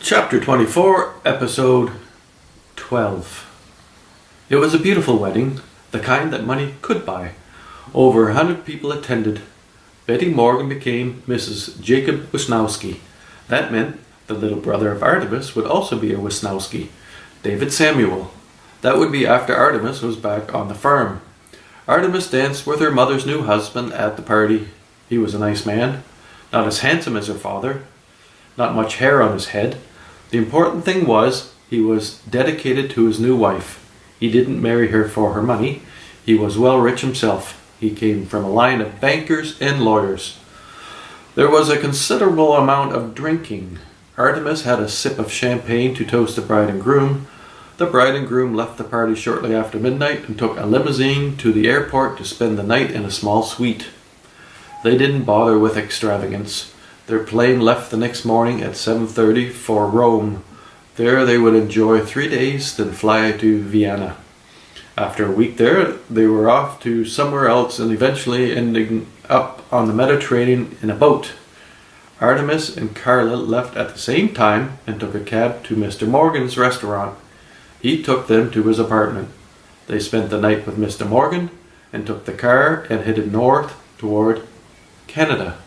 Chapter 24, Episode 12. It was a beautiful wedding, the kind that money could buy. Over 100 people attended. Betty Morgan became Mrs. Jacob Wisnauski. That meant the little brother of Artemis would also be a Wisnauski, David Samuel. That would be after Artemis was back on the farm. Artemis danced with her mother's new husband at the party. He was a nice man, not as handsome as her father, not much hair on his head. The important thing was he was dedicated to his new wife. He didn't marry her for her money. He was well rich himself. He came from a line of bankers and lawyers. There was a considerable amount of drinking. Artemis had a sip of champagne to toast the bride and groom. The bride and groom left the party shortly after midnight and took a limousine to the airport to spend the night in a small suite. They didn't bother with extravagance. Their plane left the next morning at 7:30 for Rome. There they would enjoy 3 days, then fly to Vienna. After a week there, they were off to somewhere else and eventually ending up on the Mediterranean in a boat. Artemis and Carla left at the same time and took a cab to Mr. Morgan's restaurant. He took them to his apartment. They spent the night with Mr. Morgan and took the car and headed north toward Canada.